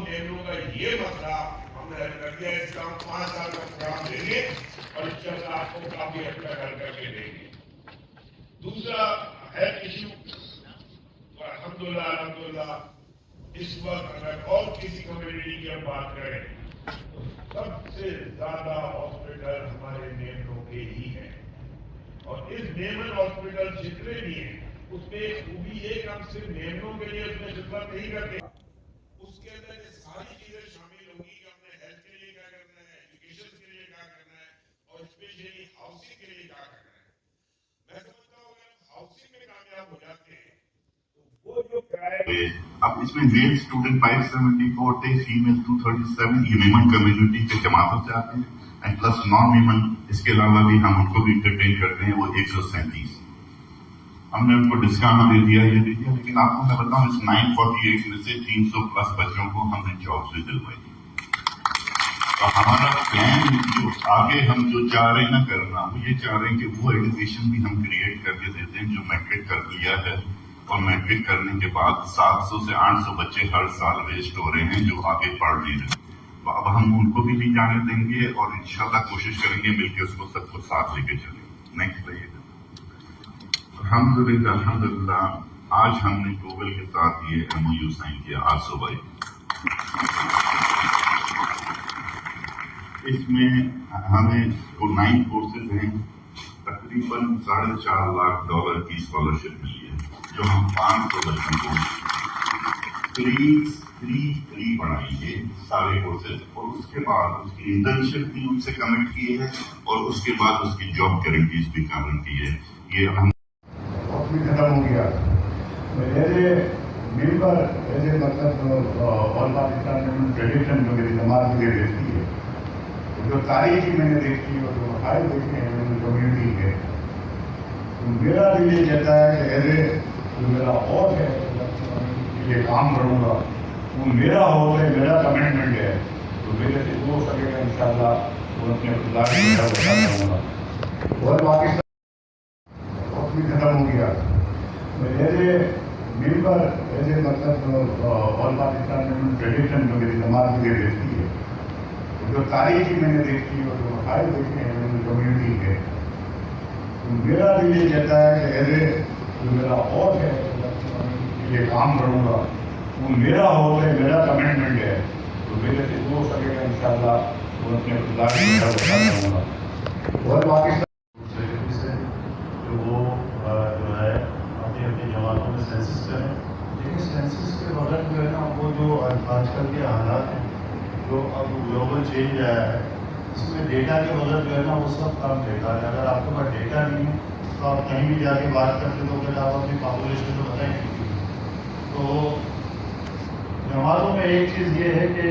मेमनों का ये मसला हमने हल कर दिया। इसका हम 5 साल का प्रोग्राम देंगे और इंशाअल्लाह आपको काफी हद तक हल करके देंगे। दूसरा हेल्थ इशू, अल्हम्दुलिल्लाह इस वक्त अगर और किसी कम्युनिटी की हम बात करें तो सबसे ज्यादा हॉस्पिटल हमारे मेमनों के ही हैं। और इस मेमन हॉस्पिटल जितने भी हैं उसमें एक खूबी है कि हम सिर्फ मेमनों के लिए उसमें खिदमत नहीं करते, उसके अंदर ये सारी चीजें शामिल होंगी कि हमने हेल्थ के लिए क्या करना है, एजुकेशन के लिए क्या करना है और स्पेशली हाउसिंग के लिए क्या करना है। मैं समझता हूँ अगर हम हाउसिंग में कामयाब हो जाते हैं तो वो जो किराए अब इसमें मेल स्टूडेंट 574 थे, फीमेल 237, ये मेमन कम्युनिटी के जमातों से आते हैं, एंड प्लस नॉन मेमन इसके अलावा भी हम उनको भी इंटरटेन करते हैं, वो 137। हमने उनको डिस्काउंट दे दिया, ये दे दिया, लेकिन आपको मैं बताऊं इस 948 में से 300 प्लस बच्चों को हमने जॉब से दिलवाई। तो हमारा प्लान जो आगे हम जो चाह रहे हैं ना करना, वो ये चाह रहे हैं कि वो एजुकेशन भी हम क्रिएट करके देते हैं जो मैट्रिक कर लिया है, और मैट्रिक करने के बाद 700 से 800 बच्चे हर साल वेस्ट हो रहे हैं जो आगे पढ़ नहीं रहे। तो अब हम उनको भी नहीं जाने देंगे और इंशाल्लाह कोशिश करेंगे मिलकर उसको सबको साथ लेके चलेंगे। नेक्स्ट आइएगा। अल्हम्दुलिल्लाह आज हमने गूगल के साथ ये MOU साइन किया आज सुबह। इसमें हमें 9 कोर्सेज हैं, तकरीबन $4.5 लाख की स्कॉलरशिप मिली है, जो हम 500 बच्चों को फ्री पढ़ाएंगे सारे कोर्सेज, और उसके बाद उसकी इंटर्नशिप भी उनसे कमिट की है और उसके बाद उसकी जॉब गारंटीज भी कमिट की है। ये हम खत्म हो गया। मेरे मेंबर ऐसे मतलब ऑल पाकिस्तान में ट्रेडिशन जो मेरी जमात मुझे देखती है, जो तारीखी मैंने देखी और जो मसाइल देखे हैं कम्युनिटी के, तो मेरा भी ये कहता है कि ऐसे जो मेरा और है ये काम करूँगा, वो मेरा हो गया, मेरा कमिटमेंट है, तो मेरे से हो सकेगा इंशाअल्लाह वो अपने खुदा की बता करूँगा। और पाकिस्तान खत्म हो गया। मेरे मेंबर ऐसे मतलब ऑल पाकिस्तान में ट्रेडिशन जो मेरी जमात मुझे देखती है, जो तारीखी मैंने देखी और जो मसाइल देखे हैं कम्युनिटी के, तो मेरा भी ये कहता है कि ऐसे जो मेरा और है ये काम करूँगा, वो मेरा हो गया, मेरा कमिटमेंट है, तो मेरे से हो सकेगा इंशाअल्लाह वो अपने खुदा की बता करूँगा। और पाकिस्तान जमातों में सेंसस करें, लेकिन सेंसस के बगैर जो है ना वो जो आजकल के हालात हैं, जो अब ग्लोबल चेंज आया है, इसमें डेटा के बगैर जो है ना वो सब काम बेकार है। अगर आपके पास डेटा नहीं है तो आप कहीं भी जाके बात करते तो फिर आप अपनी पॉपुलेशन तो बताएंगे। तो जमातों में एक चीज़ ये है कि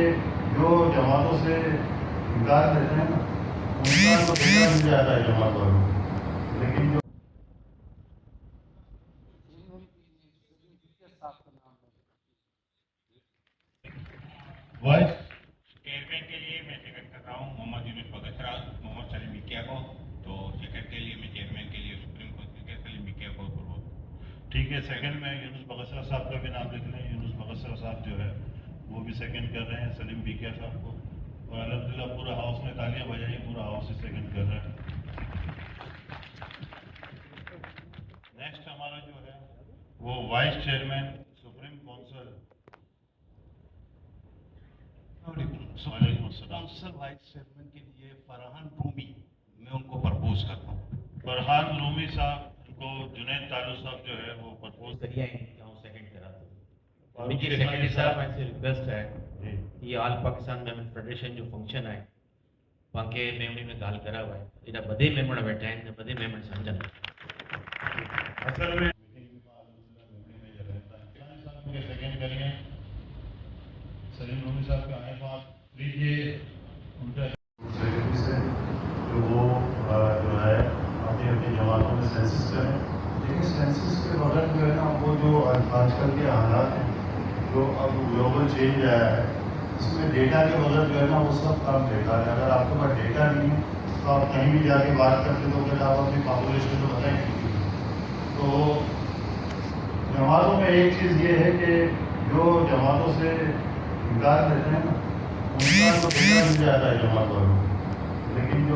जो जमातों से इनकार करते हैं ना उनका तो डेटा मिल जाता है जमात वालों को, लेकिन जो वाइस चेयरमैन के लिए मैं सेकंड कर रहा हूँ मोहम्मद यूनुस बगसरा मोहम्मद सलीम बिकिया को। तो सेकंड के लिए मैं चेयरमैन के लिए सुप्रीम कोर्ट के सलीम बिकिया को प्रपोज। ठीक है, सेकंड में यूनुस बगसरा साहब का भी नाम लिख लें। यूनुस बगसरा साहब जो है वो भी सेकंड कर रहे हैं सलीम बिकिया साहब को, और अल्हम्दुलिल्लाह पूरा हाउस में तालियां बजाइए, पूरा हाउस ही सेकंड कर रहा है। नेक्स्ट हमारा जो है वो vice chairman supreme council council vice chairman के लिए फरहान रूमी मैं उनको प्रपोज करता हूँ। फरहान रूमी साहब को जुनैद तालू साहब जो है वो प्रपोज सेकंड करा तो मुझे सेक्रेटरी साहब से रिक्वेस्ट है कि ऑल पाकिस्तान मेमन फेडरेशन जो फंक्शन है वाके मेमनी में गाल करा हुआ है, इधर बदे मेमन बैठे हैं, बदे मेमन समझन असल में सेकंड करिए। सलीम रूमी साहब का आए तो आप प्लीज ये उनका से जो वो जो है अपनी अपनी जमातों में सेंसस करें, लेकिन सेंसस के बगैर जो है ना वो जो आजकल के हालात हैं, जो अब ग्लोबल चेंज आया है, इसमें डेटा के बगैर जो है ना वो सब काम बेकार है। अगर आपके पास डेटा नहीं है तो आप कहीं भी जाके बात करते तो फिर आप अपनी पॉपुलेशन तो बताएंगे। तो जमातों में एक चीज़ ये है कि जो जमातों से انکار کرتے ہیں نا، ان کا تو بیٹا مل جاتا ہے جماعت والوں کو، لیکن جو